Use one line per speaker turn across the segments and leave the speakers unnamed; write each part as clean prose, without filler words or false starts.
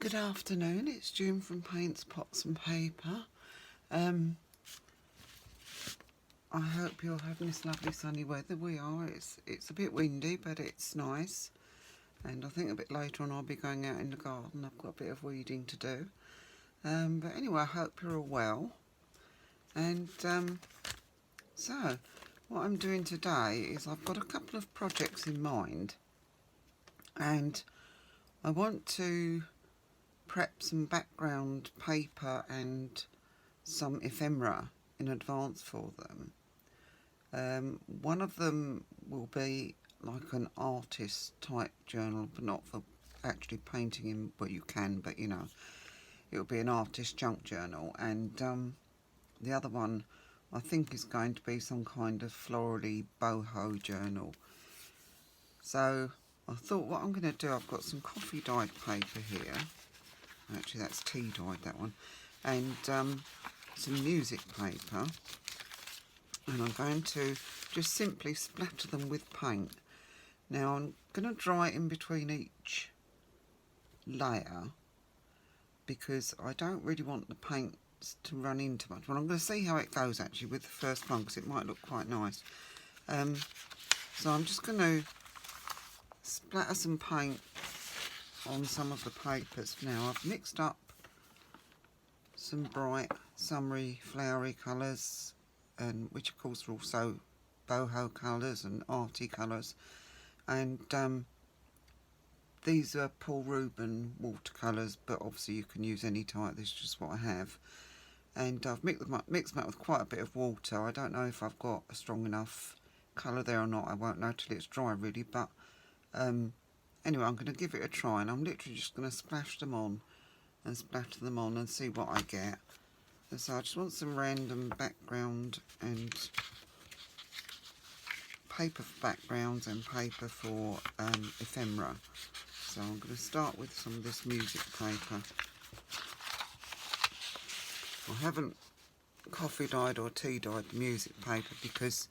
Good afternoon, it's June from Paintspotsandpaper. I hope you're having this lovely sunny weather. We are. It's a bit windy, but it's nice. And I think a bit later on I'll be going out in the garden. I've got a bit of weeding to do. But anyway, I hope you're all well. And so, what I'm doing today is I've got a couple of projects in mind. And I want to prep some background paper and some ephemera in advance for them. One of them will be like an artist type journal, but not for actually painting in, but you can, but you know, it'll be an artist junk journal. And the other one I think is going to be some kind of florally boho journal. So I thought what I'm going to do, I've got some coffee dyed paper here. Actually, that's tea dyed, that one. And some music paper. And I'm going to just simply splatter them with paint. Now, I'm going to dry it in between each layer because I don't really want the paint to run into much. Well, I'm going to see how it goes, actually, with the first one because it might look quite nice. So I'm just going to splatter some paint on some of the papers. Now I've mixed up some bright summery flowery colours, and which of course are also boho colours and arty colours, and these are Paul Rubin watercolours, but obviously you can use any type. This is just what I have, and I've mixed them up with quite a bit of water. I don't know if I've got a strong enough colour there or not. I won't know till it's dry really, but anyway, I'm going to give it a try, and I'm literally just going to splash them on and splatter them on and see what I get. And so I just want some random background and paper for backgrounds and paper for ephemera. So I'm going to start with some of this music paper. I haven't coffee dyed or tea dyed the music paper because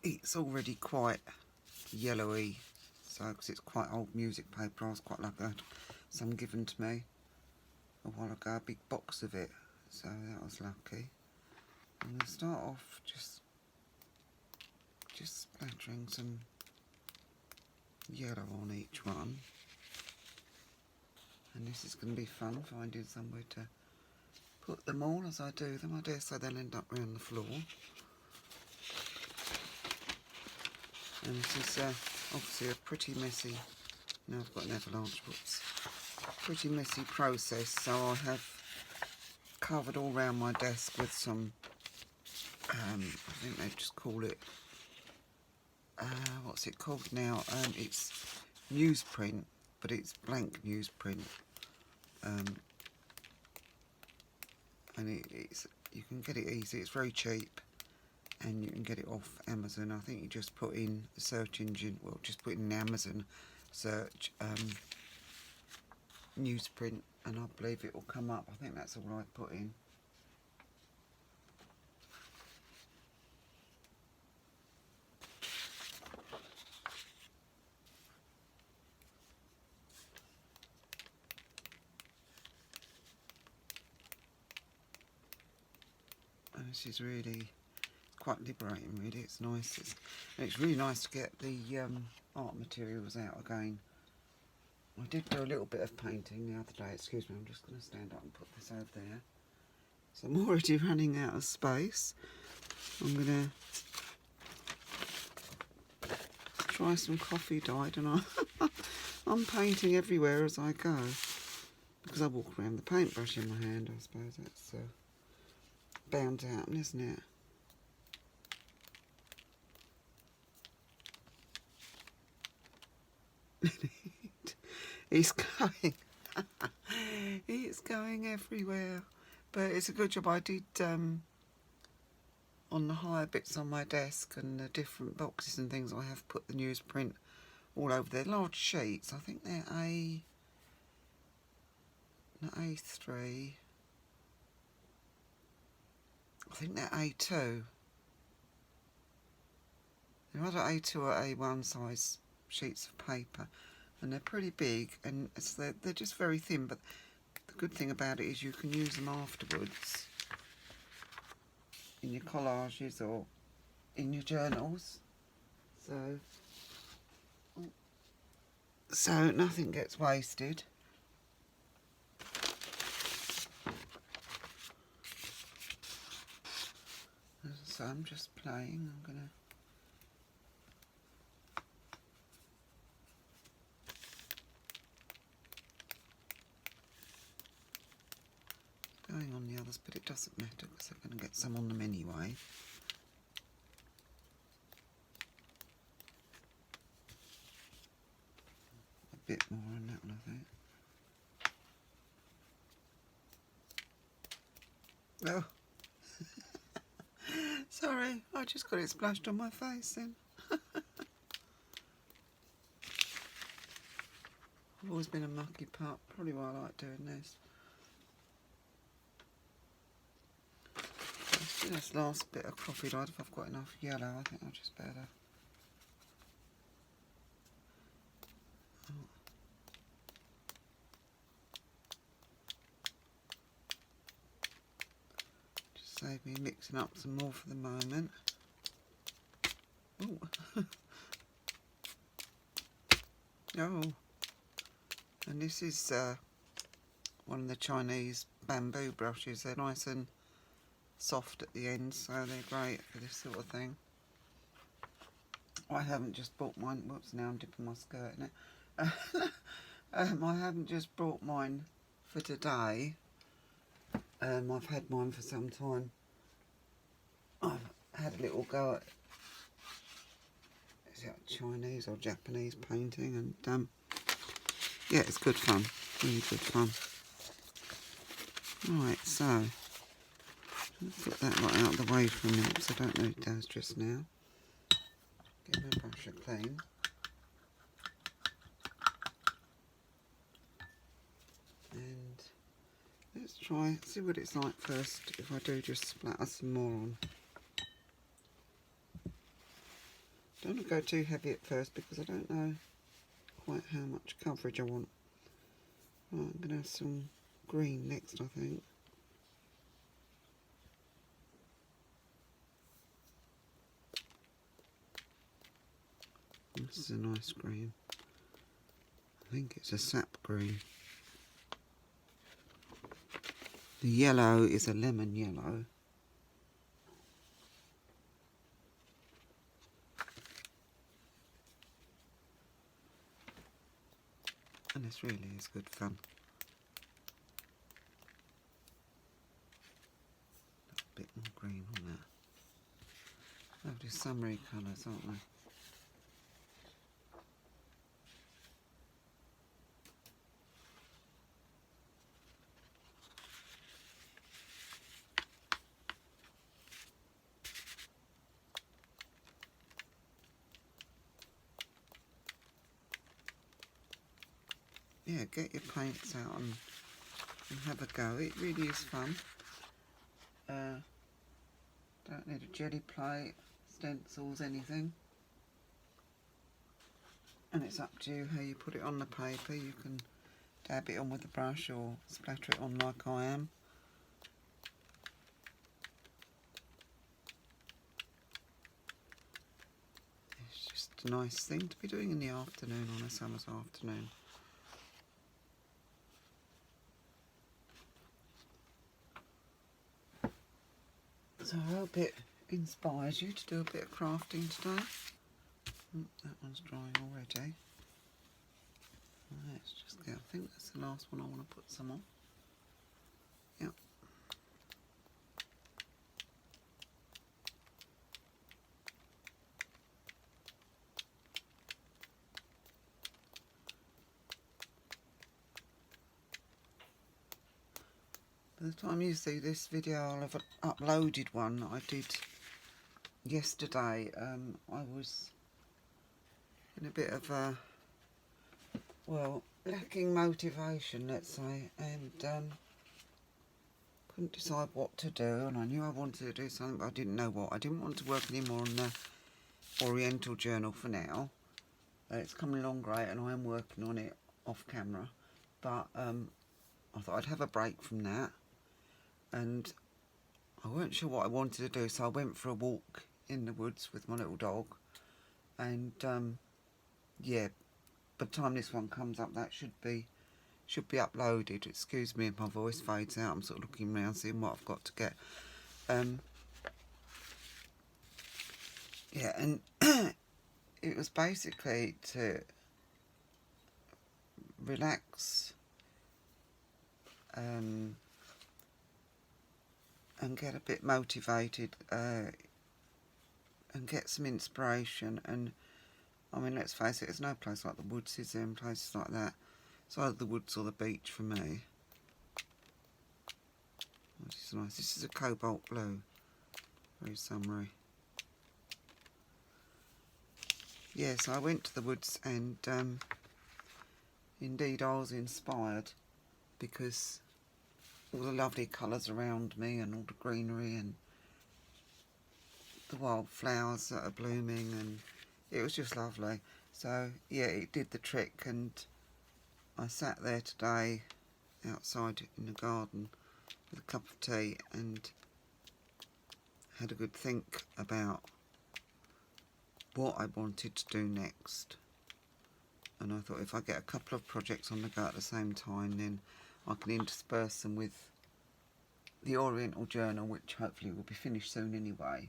it's already quite yellowy. So, because it's quite old music paper, I was quite lucky. I had some given to me a while ago, a big box of it, so that was lucky. I'm going to start off just splattering some yellow on each one, and this is going to be fun, finding somewhere to put them all as I do them. I dare say they'll end up around the floor. And this is obviously a pretty messy, now I've got an avalanche, whoops, pretty messy process. So I have covered all around my desk with some, I think they just call it, what's it called now? It's newsprint, but it's blank newsprint. And it's you can get it easy, it's very cheap. And you can get it off Amazon. I think you just put in the search engine, well, just put in the Amazon search newsprint, and I believe it will come up. I think that's all I put in. And this is really quite liberating, really. It's nice. It's really nice to get the art materials out again. I did do a little bit of painting the other day. Excuse me, I'm just going to stand up and put this over there. So I'm already running out of space. I'm going to try some coffee dyed, and I'm painting everywhere as I go because I walk around with the paintbrush in my hand. I suppose that's bound to happen, isn't it? It's going it's going everywhere, but it's a good job. I did on the higher bits on my desk and the different boxes and things, I have put the newsprint all over there. Large sheets, I think they're A3, I think they're A2. They're either A2 or A1 size sheets of paper. and they're pretty big, and they're just very thin, but the good thing about it is you can use them afterwards in your collages or in your journals, so nothing gets wasted. So I'm just playing. I'm gonna going on the others, but it doesn't matter because I'm going to get some on them anyway. A bit more on that one, I think. Oh, sorry, I just got it splashed on my face then. I've always been a mucky pup, probably why I like doing this. Let's do this last bit of coffee dyed. If I've got enough yellow, I think I'll just better. Just save me mixing up some more for the moment. Oh. Oh. And this is one of the Chinese bamboo brushes. They're nice and soft at the end, so they're great for this sort of thing. I haven't just bought mine. Whoops, now I'm dipping my skirt in it. I haven't just bought mine for today. I've had mine for some time. I've had a little go at, is it Chinese or Japanese painting, and yeah, it's good fun, really good fun. Right, so put that right out of the way for a minute because I don't know what it does just now. Get my brush clean. And let's see what it's like first if I do just splatter some more on. Don't want to go too heavy at first because I don't know quite how much coverage I want. Right, I'm going to have some green next, I think. This is a nice green. I think it's a sap green. The yellow is a lemon yellow. And this really is good fun. A bit more green on that. Lovely summery colours, aren't they? Yeah, get your paints out and have a go. It really is fun. Don't need a jelly plate, stencils, anything. And it's up to you how you put it on the paper. You can dab it on with a brush or splatter it on like I am. It's just a nice thing to be doing in the afternoon on a summer's afternoon. So I hope it inspires you to do a bit of crafting today. That one's drying already. Let's just go. I think that's the last one I want to put some on. Yep. By the time you see this video, I'll have uploaded one that I did yesterday. I was in a bit of a, well, lacking motivation, let's say, and couldn't decide what to do, and I knew I wanted to do something, but I didn't know what. I didn't want to work anymore on the Oriental journal for now. It's coming along great, and I am working on it off camera, but I thought I'd have a break from that, and I weren't sure what I wanted to do, so I went for a walk in the woods with my little dog, and yeah, by the time this one comes up, that should be uploaded. Excuse me if my voice fades out, I'm sort of looking around seeing what I've got to get. Yeah, and it was basically to relax and get a bit motivated and get some inspiration. And I mean, let's face it, there's no place like the woods, is there, in places like that? It's either the woods or the beach for me. This is nice. This is a cobalt blue, very summery. Yeah, so I went to the woods, and indeed I was inspired because all the lovely colours around me and all the greenery and the wildflowers that are blooming, and it was just lovely. So yeah, it did the trick, and I sat there today outside in the garden with a cup of tea and had a good think about what I wanted to do next. And I thought if I get a couple of projects on the go at the same time, then I can intersperse them with the Oriental Journal, which hopefully will be finished soon anyway,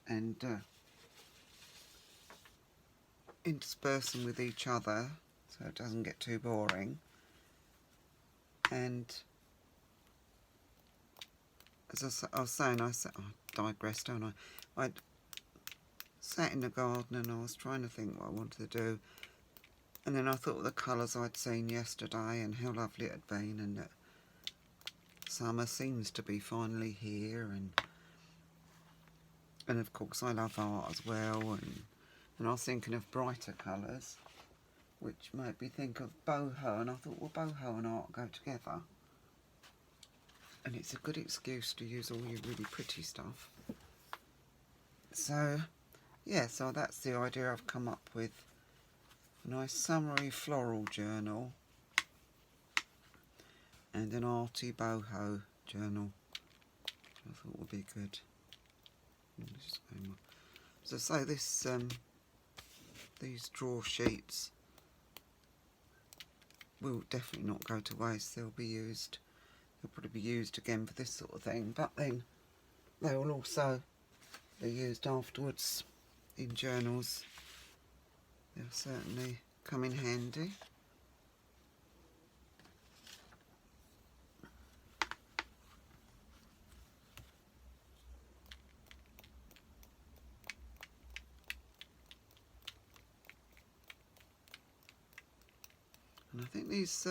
and intersperse them with each other so it doesn't get too boring. And as I was saying, I digressed, don't I? I sat in the garden and I was trying to think what I wanted to do, and then I thought of the colours I'd seen yesterday and how lovely it had been, and that summer seems to be finally here, and of course I love art as well, and I was thinking of brighter colours, which made me think of boho, and I thought, well, boho and art go together, and it's a good excuse to use all your really pretty stuff. So yeah, so that's the idea I've come up with. A nice summery floral journal and an arty boho journal, which I thought would be good. So say this, these drawer sheets will definitely not go to waste. They'll be used. They'll probably be used again for this sort of thing, but then they will also be used afterwards in journals. They'll certainly come in handy. And I think these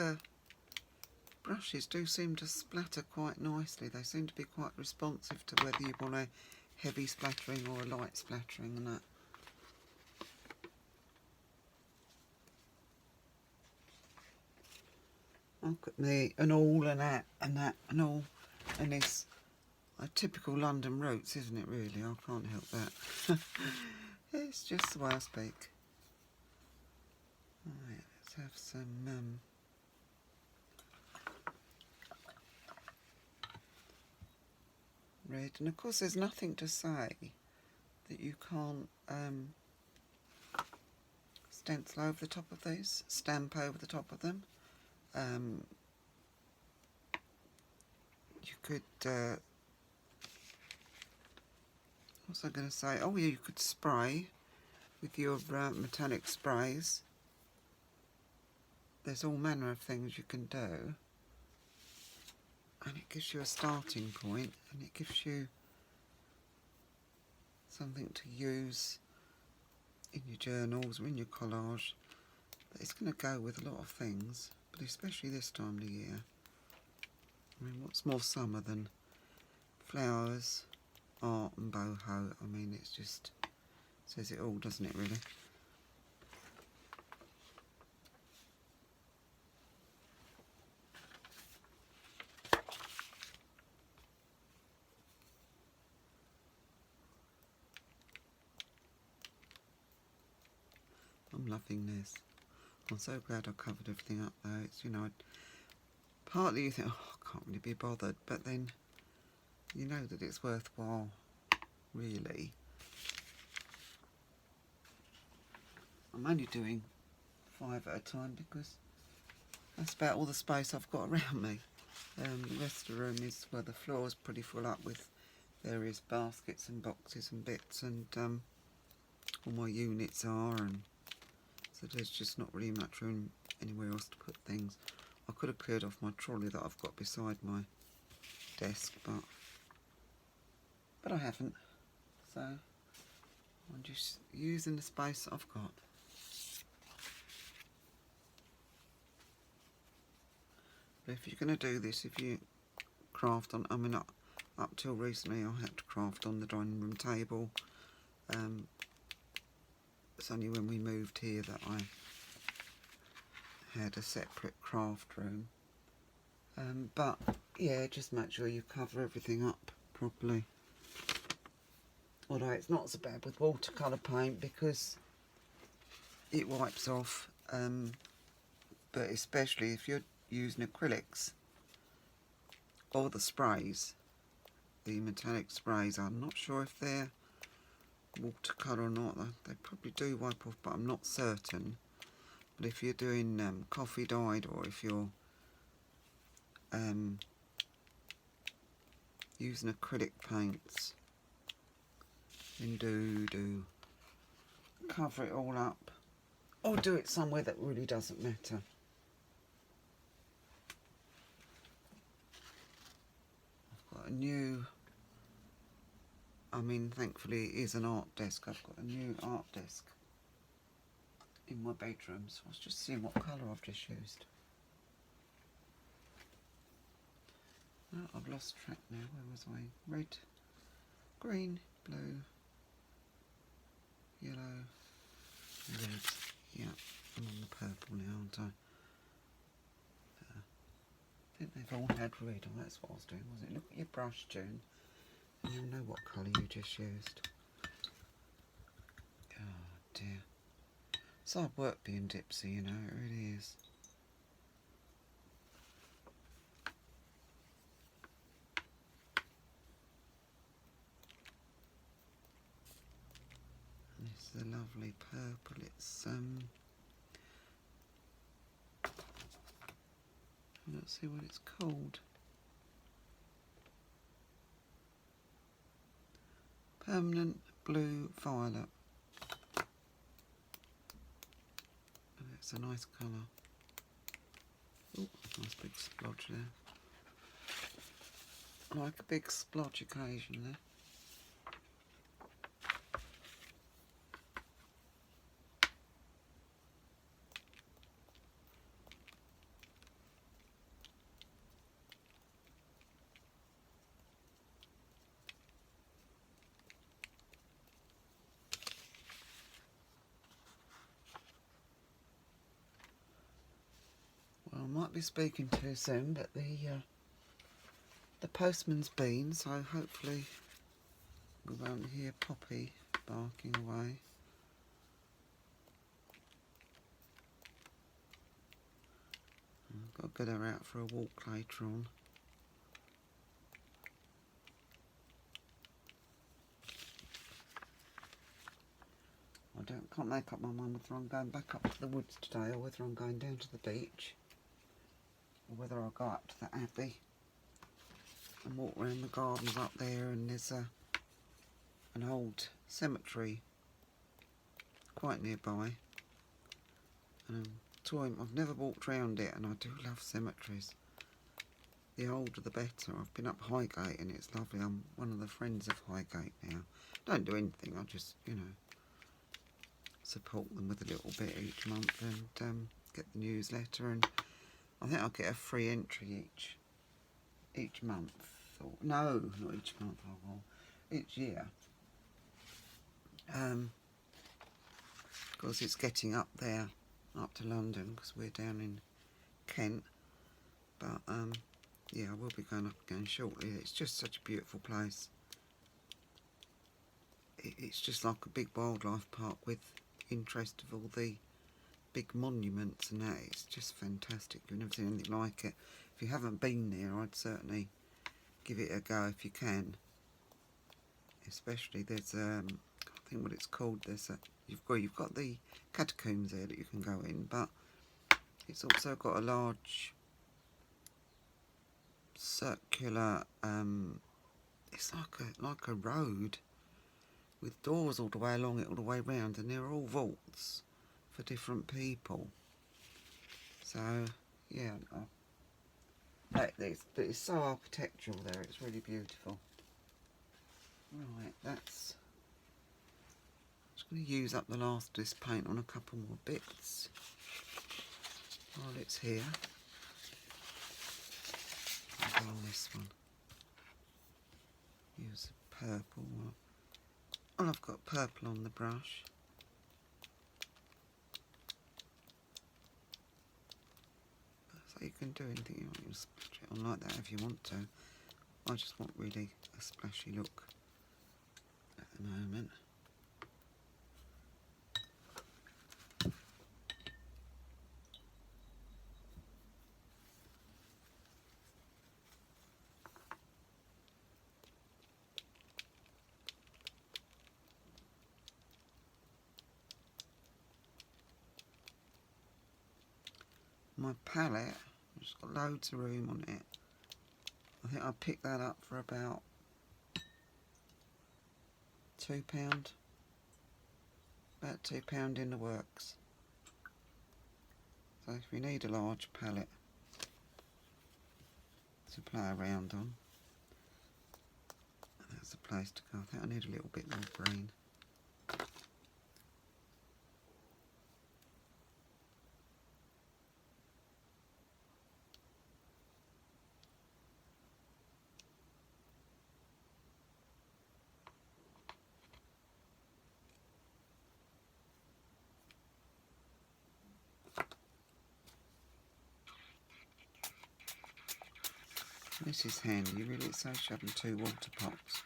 brushes do seem to splatter quite nicely. They seem to be quite responsive to whether you want a heavy splattering or a light splattering and that. Look at me, and all and that and that and all, and it's a typical London roots, isn't it really? I can't help that. It's just the way I speak. Right, let's have some red, and of course there's nothing to say that you can't stencil over the top of these, stamp over the top of them. You could, what's I going to say? Oh yeah, you could spray with your metallic sprays. There's all manner of things you can do, and it gives you a starting point, and it gives you something to use in your journals or in your collage. But it's going to go with a lot of things, but especially this time of the year. I mean, what's more summer than flowers, art and boho? I mean, it's just says it all, doesn't it, really? I'm loving this. I'm so glad I covered everything up though. It's, you know, partly you think, oh, I can't really be bothered, but then you know that it's worthwhile, really. I'm only doing 5 at a time because that's about all the space I've got around me. The rest of the room is, well, the floor's pretty full up with various baskets and boxes and bits, and all my units are, and so there's just not really much room anywhere else to put things. I could have cleared off my trolley that I've got beside my desk, but I haven't, so I'm just using the space that I've got. But if you're going to do this, if you craft on, I mean, up till recently I had to craft on the dining room table. It's only when we moved here that I had a separate craft room. But yeah, just make sure you cover everything up properly. Although it's not so bad with watercolour paint because it wipes off, but especially if you're using acrylics or the sprays, the metallic sprays, I'm not sure if they're watercolour or not. They probably do wipe off, but I'm not certain. But if you're doing coffee dyed, or if you're using acrylic paints, then do cover it all up, or do it somewhere that really doesn't matter. I've got a new, I mean, thankfully it is an art desk. I've got a new art desk in my bedroom, so I was just seeing what colour I've just used. Oh, I've lost track now. Where was I? Red, green, blue, yellow, red. Yeah, I'm on the purple now, aren't I? I think they've all had red. Oh, that's what I was doing, wasn't it? Look at your brush, June, and you'll know what colour you just used. Oh dear. It's hard work being Dipsy, you know, it really is. This is a lovely purple. It's let's see what it's called. Permanent blue violet. Oh, it's a nice colour. Oh, nice big splodge there. I like a big splodge occasionally. Well, I might be speaking too soon, but the postman's been, so hopefully we won't hear Poppy barking away. I've got to get her out for a walk later on. Can't make up my mind whether I'm going back up to the woods today or whether I'm going down to the beach, or whether I'll go up to the Abbey and walk around the gardens up there, and there's an old cemetery quite nearby, and I've never walked round it, and I do love cemeteries. The older the better. I've been up Highgate and it's lovely. I'm one of the friends of Highgate now. Don't do anything, I just, you know, support them with a little bit each month, and get the newsletter, and I think I'll get a free entry each month. Or, no, not each month, I will. Each year. Because it's getting up there, up to London, because we're down in Kent. But yeah, I will be going up again shortly. It's just such a beautiful place. It's just like a big wildlife park with interest of all the big monuments and that. It's just fantastic. You've never seen anything like it. If you haven't been there, I'd certainly give it a go if you can. Especially there's I think what it's called. There's you've got the catacombs there that you can go in, but it's also got a large circular. It's like a road with doors all the way along it, all the way round, and they're all vaults for different people. So yeah, it's so architectural there. It's really beautiful. Right, that's. I'm just going to use up the last of this paint on a couple more bits while it's here. I'll go on this one. Use the purple. Well, I've got purple on the brush. So you can do anything you want. You can splash it on like that if you want to. I just want really a splashy look at the moment. My palette, it's got loads of room on it. I think I picked that up for about £2. About £2 in the works. So if you need a large palette to play around on, that's the place to go. I think I need a little bit more green. This is handy, really. It saves you having 2 water pots.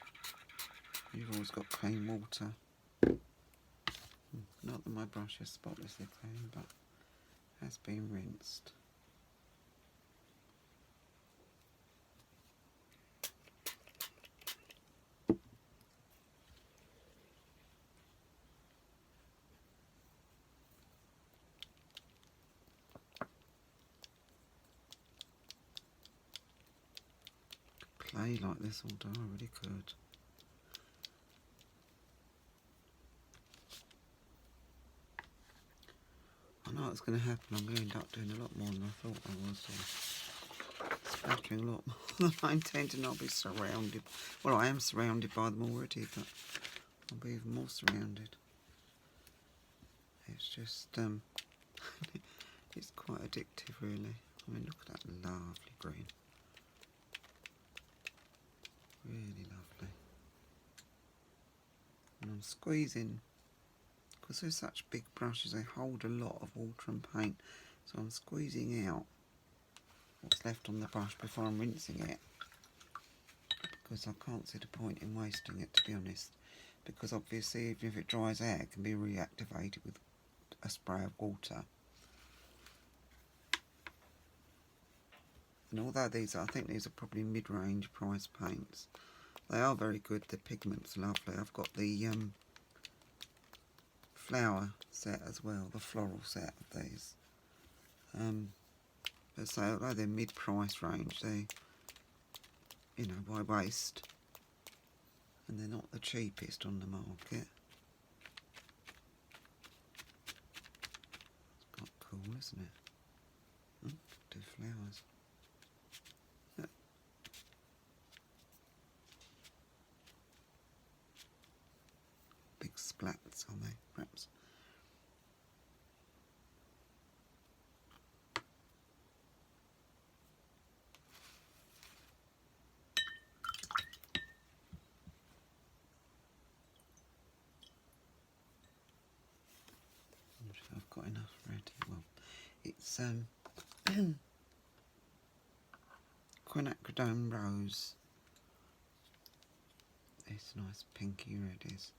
You've always got clean water. Not that my brush is spotlessly clean, but has been rinsed. Play like this all day, I really could. I know it's going to happen. I'm going to end up doing a lot more than I thought I was. Splattering a lot more than I intended. I'll be surrounded. Well, I am surrounded by them already, but I'll be even more surrounded. It's just, it's quite addictive, really. I mean, look at that lovely green. Really lovely. And I'm squeezing, because they're such big brushes, they hold a lot of water and paint. So I'm squeezing out what's left on the brush before I'm rinsing it, because I can't see the point in wasting it, to be honest. Because obviously, even if it dries out, it can be reactivated with a spray of water. And although these are, I think these are probably mid-range price paints, they are very good. The pigment's lovely. I've got the flower set as well, the floral set of these. But so although they're mid-price range, they, you know, by waste, and they're not the cheapest on the market. It's quite cool, isn't it? Oh, do flowers. Yeah. Big splats, aren't they? Perhaps. I've got enough ready. Well, it's quinacridone rose. It's nice pinky red is.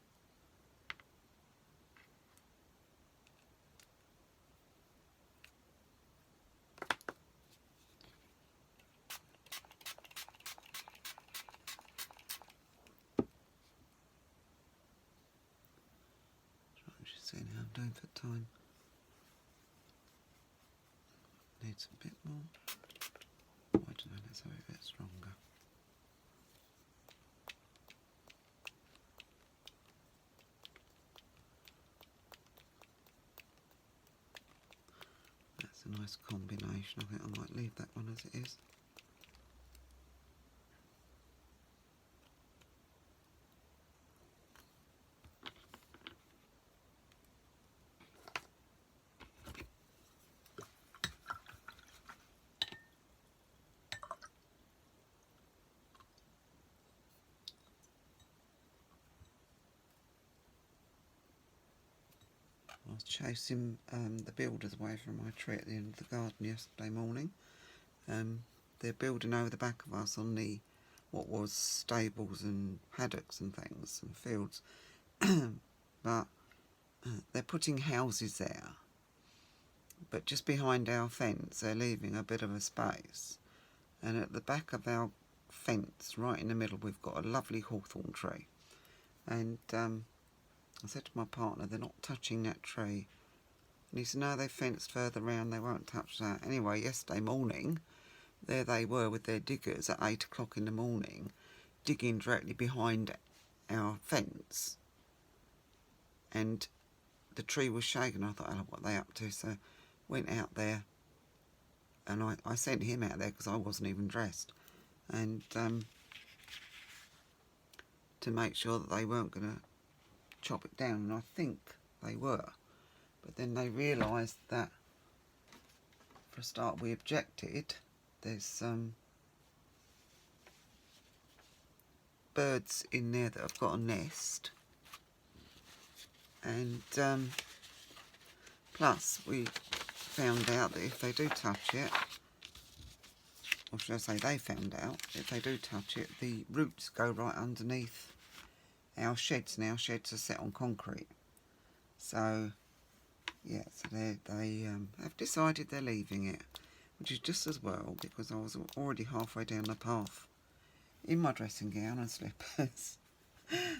doing for time. Needs a bit more. I don't know, let's have it a bit stronger. That's a nice combination. I think I might leave that one as it is. I was chasing the builders away from my tree at the end of the garden yesterday morning. They're building over the back of us on the what was stables and paddocks and things and fields, but they're putting houses there. But just behind our fence, they're leaving a bit of a space, and at the back of our fence, right in the middle, we've got a lovely hawthorn tree, and I said to my partner, they're not touching that tree. And he said, no, they've fenced further round, they won't touch that. Anyway, yesterday morning, there they were with their diggers at 8 o'clock in the morning, digging directly behind our fence. And the tree was shaking. I thought, oh, what are they up to? So went out there, and I sent him out there because I wasn't even dressed. And to make sure that they weren't going to chop it down, and I think they were, but then they realised that for a start we objected. There's birds in there that have got a nest, and plus we found out that if they do touch it, or should I say they found out, if they do touch it, the roots go right underneath our sheds, and our sheds are set on concrete. So yeah, so they have decided they're leaving it, which is just as well, because I was already halfway down the path in my dressing gown and slippers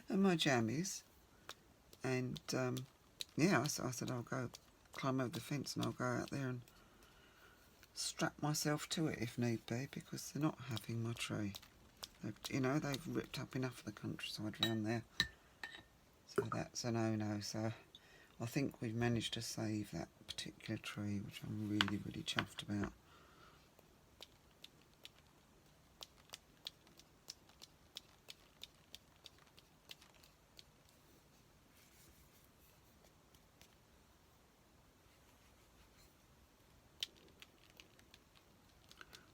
and my jammies, and yeah, I said I'll go climb over the fence and I'll go out there and strap myself to it if need be, because they're not having my tree. You know, they've ripped up enough of the countryside around there, so that's a no-no. So I think we've managed to save that particular tree, which I'm really, really chuffed about.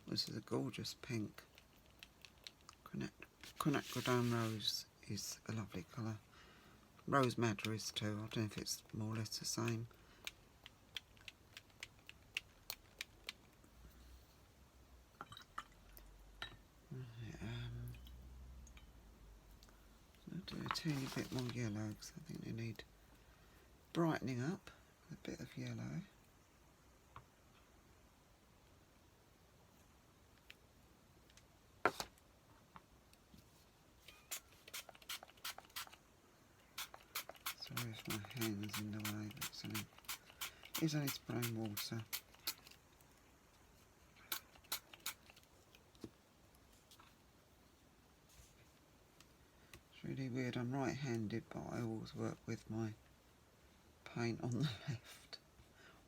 This is a gorgeous pink. Quinacridone rose is a lovely colour. Rose madder is too. I don't know if it's more or less the same. Right, I'll do a teeny bit more yellow because I think they need brightening up with a bit of yellow. Sorry if my hand's in the way, but it's only spraying water. It's really weird, I'm right-handed, but I always work with my paint on the left.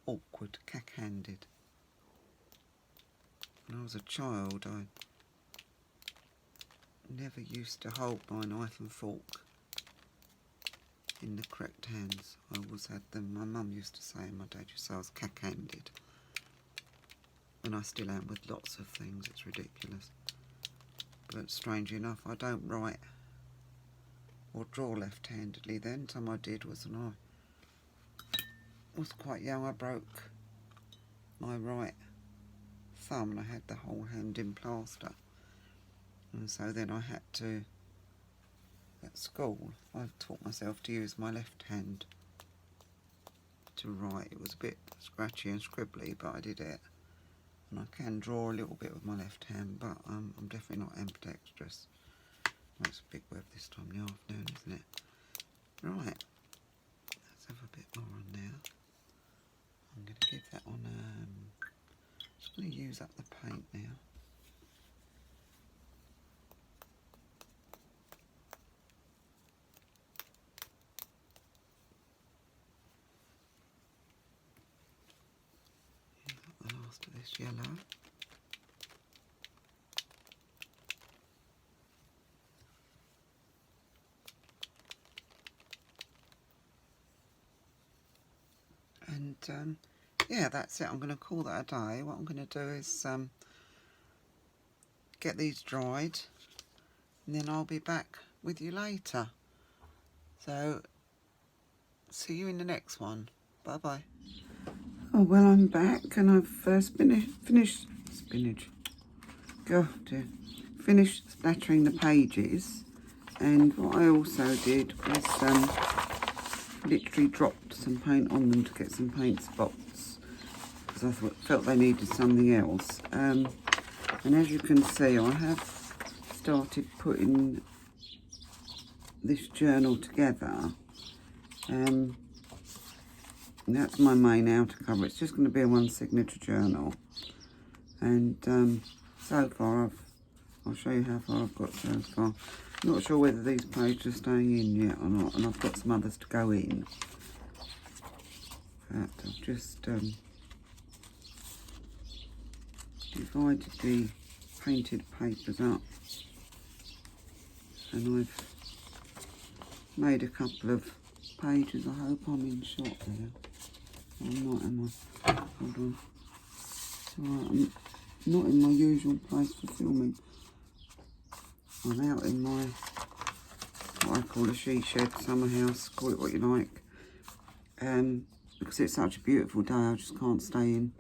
Awkward, cack-handed. When I was a child, I never used to hold my knife and fork in the correct hands. I always had them. My mum used to say, and my dad used to say I was cack-handed. And I still am with lots of things, it's ridiculous. But strangely enough, I don't write or draw left-handedly. The only time I did was when I was quite young. I broke my right thumb and I had the whole hand in plaster. And so then I had to, at school, I taught myself to use my left hand to write. It was a bit scratchy and scribbly, but I did it. And I can draw a little bit with my left hand, but I'm definitely not ambidextrous. Well, it's a big web this time in the afternoon, isn't it? Right, let's have a bit more on now. I'm going to give that one, I'm going to use up the paint now. Use up the last of this yellow. And yeah, that's it. I'm going to call that a day. What I'm going to do is get these dried, and then I'll be back with you later. So, see you in the next one. Bye bye. Oh, well, I'm back, and I've finished splattering the pages. And what I also did was literally dropped some paint on them to get some paint spots, because I felt they needed something else. And as you can see, I have started putting this journal together. And that's my main outer cover. It's just going to be a one signature journal. And so far, I'll show you how far I've got so far. I'm not sure whether these pages are staying in yet or not, and I've got some others to go in. But I've just divided the painted papers up, and I've made a couple of pages. I hope I'm in shot there. I'm not, am I? Hold on. Right, I'm not in my usual place for filming. I'm out in my, what I call a she shed, summer house, call it what you like. Because it's such a beautiful day, I just can't stay in.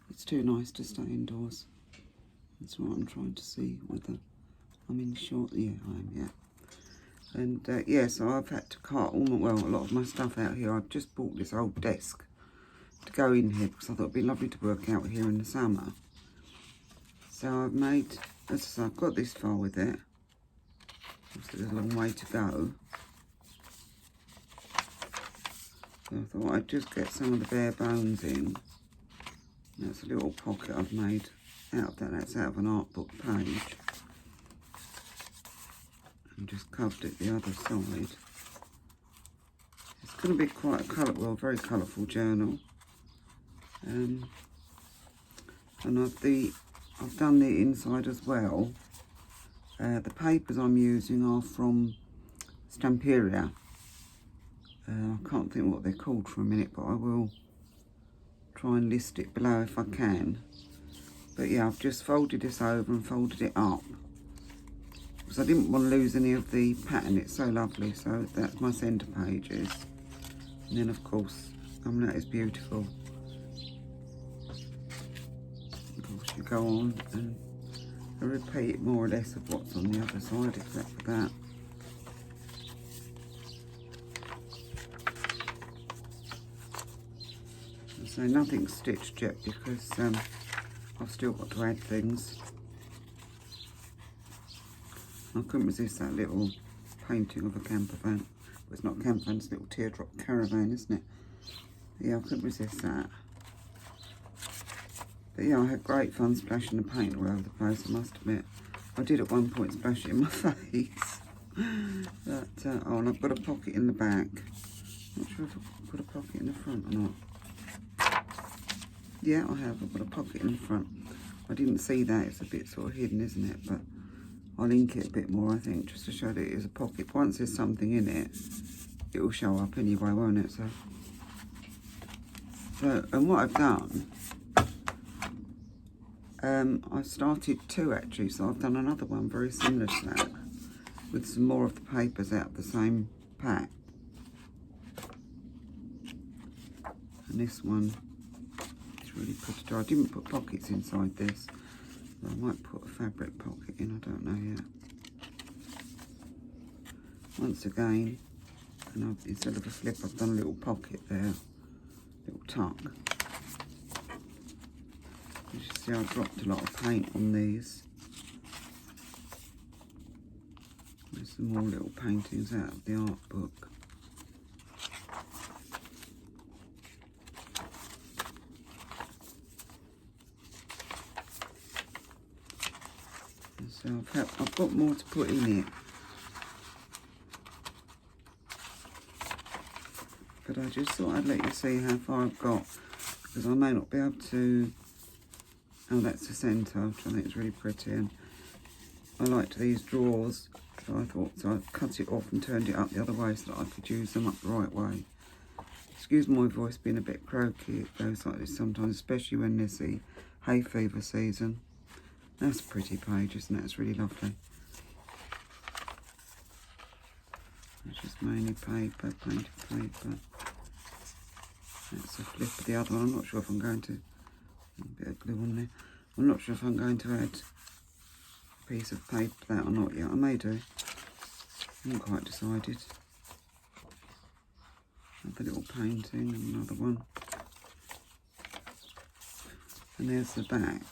It's too nice to stay indoors. That's what I'm trying to see, whether I'm in short. Yeah, I am, yeah. And yeah, so I've had to cut all my, well, a lot of my stuff out here. I've just bought this old desk to go in here because I thought it'd be lovely to work out here in the summer. So I've made, as I say, I've got this far with it. There's a long way to go. So I thought I'd just get some of the bare bones in. That's a little pocket I've made out of that. That's out of an art book page. And just covered it the other side. It's going to be quite a very colourful journal. And I've done the inside as well. The papers I'm using are from Stamperia. I can't think what they're called for a minute, but I will try and list it below if I can. But yeah, I've just folded this over and folded it up, because I didn't want to lose any of the pattern. It's so lovely. So that's my centre pages. And then of course, that is beautiful. Of course, you go on and repeat more or less of what's on the other side, except for that. So nothing's stitched yet because I've still got to add things. I couldn't resist that little painting of a camper van. Well, it's not a camper van, it's a little teardrop caravan, isn't it? Yeah, I couldn't resist that. But yeah, I had great fun splashing the paint all over the place, I must admit. I did at one point splash it in my face. But, oh, and I've got a pocket in the back. Not sure if I've got a pocket in the front or not. Yeah, I have. I've got a pocket in the front. I didn't see that. It's a bit sort of hidden, isn't it? But I'll ink it a bit more, I think, just to show that it is a pocket. Once there's something in it, it will show up anyway, won't it? So, and what I've done, I started two actually, so I've done another one very similar to that, with some more of the papers out of the same pack. And this one is really pretty. I didn't put pockets inside this. I might put a fabric pocket in, I don't know yet. Once again, and instead of a slip, I've done a little pocket there, little tuck. You see I dropped a lot of paint on these. There's some more little paintings out of the art book. So I've got more to put in it. But I just thought I'd let you see how far I've got, because I may not be able to... Oh, that's the centre, which I think is really pretty, and I liked these drawers, so I cut it off and turned it up the other way so that I could use them up the right way. Excuse my voice being a bit croaky, it goes like this sometimes, especially when there's the hay fever season. That's a pretty page, isn't it? It's really lovely. It's just mainly paper, painted paper. That's a flip of the other one. I'm not sure if I'm going to... A bit of glue on there. I'm not sure if I'm going to add a piece of paper to that or not yet. I may do. I haven't quite decided. Another little painting and another one. And there's the back.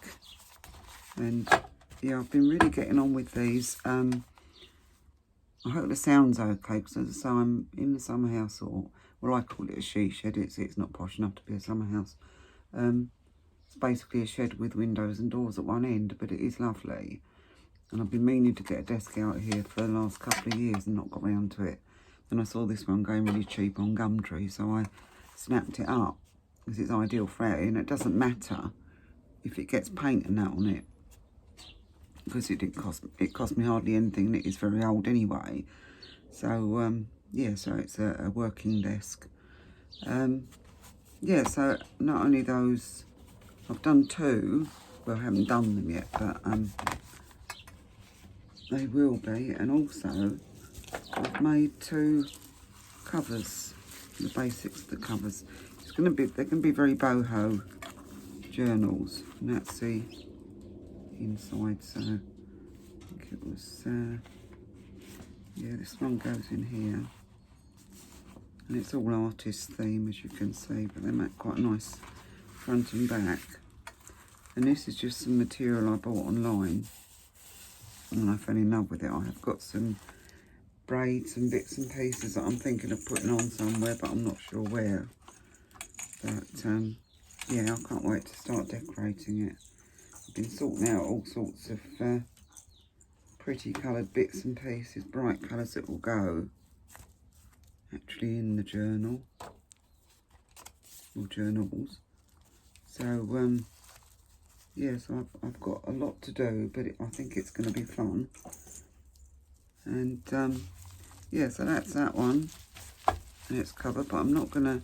And yeah, I've been really getting on with these. I hope the sound's okay, because as I say, I'm in the summer house, or well, I call it a she shed. It's not posh enough to be a summer house. It's basically a shed with windows and doors at one end, but it is lovely. And I've been meaning to get a desk out here for the last couple of years and not got round to it. Then I saw this one going really cheap on Gumtree, so I snapped it up because it's ideal for out here, and it doesn't matter if it gets paint and that on it, because it cost me hardly anything, and it is very old anyway. So yeah, so it's a working desk. Yeah, so not only those, I've done two. Well, I haven't done them yet, but they will be. And also I've made two covers, the basics of the covers. They're going to be very boho journals, and that's the inside. So I think it was yeah, this one goes in here, and it's all artist theme, as you can see, but they make quite a nice front and back. And this is just some material I bought online, and I fell in love with it. I have got some braids and bits and pieces that I'm thinking of putting on somewhere, but I'm not sure where. But yeah, I can't wait to start decorating it. I've been sorting out all sorts of pretty coloured bits and pieces, bright colours that will go actually in the journal or journals. So yeah, so I've got a lot to do, but I think it's going to be fun. And yeah, so that's that one, and it's covered, but I'm not going to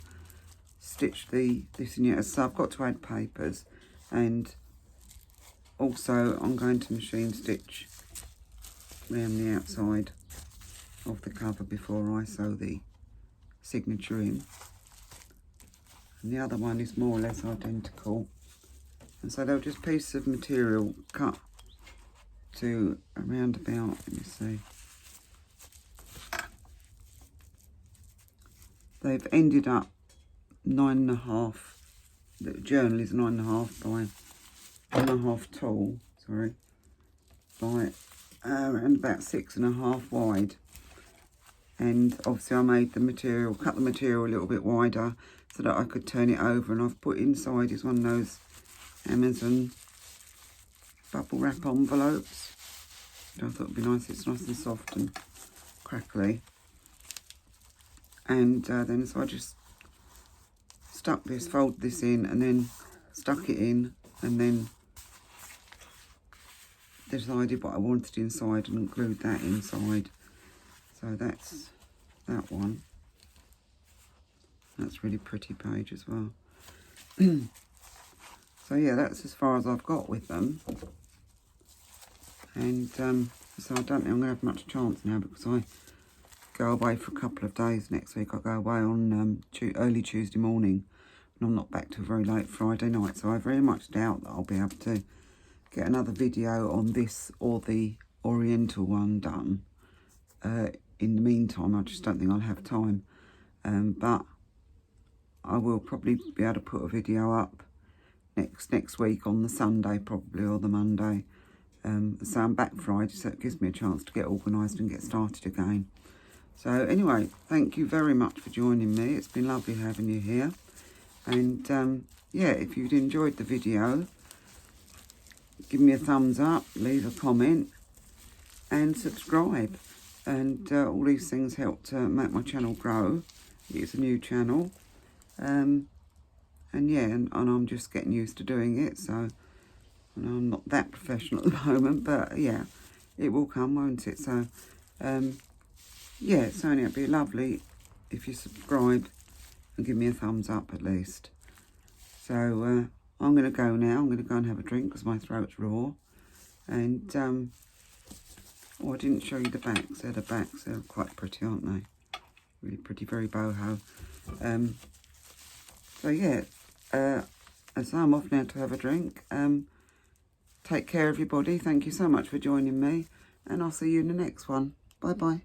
stitch this in yet. So I've got to add papers, and also I'm going to machine stitch around the outside of the cover before I sew the signature in. And the other one is more or less identical, and so they're just pieces of material cut to around about, let me see, they've ended up 9.5. The journal is 9.5 by 1.5 tall, sorry, by around about 6.5 wide. And obviously I made the material, cut the material a little bit wider so that I could turn it over, and I've put inside is one of those Amazon bubble wrap envelopes. I thought it'd be nice. It's nice and soft and crackly. And then so I just stuck this, folded this in, and then stuck it in, and then decided what I wanted inside and glued that inside. So that's that one. That's really pretty page as well. So yeah, that's as far as I've got with them. And so I don't think I'm going to have much chance now, because I go away for a couple of days next week. I go away on early Tuesday morning, and I'm not back till very late Friday night. So I very much doubt that I'll be able to get another video on this or the Oriental one done. In the meantime, I just don't think I'll have time. But I will probably be able to put a video up next week on the Sunday probably, or the Monday. So I'm back Friday, so it gives me a chance to get organised and get started again. So anyway, thank you very much for joining me. It's been lovely having you here. And yeah, if you'd enjoyed the video, give me a thumbs up, leave a comment, and subscribe. And all these things help to make my channel grow. It's a new channel. And yeah, and I'm just getting used to doing it, so I'm not that professional at the moment, but yeah, it will come, won't it? So yeah, so it'd be lovely if you subscribe and give me a thumbs up at least. So I'm going to go now. I'm going to go and have a drink because my throat's raw. And oh, I didn't show you the backs. They're the backs. They're quite pretty, aren't they? Really pretty, very boho. So yeah, so I'm off now to have a drink. Take care, everybody. Thank you so much for joining me, and I'll see you in the next one. Bye bye.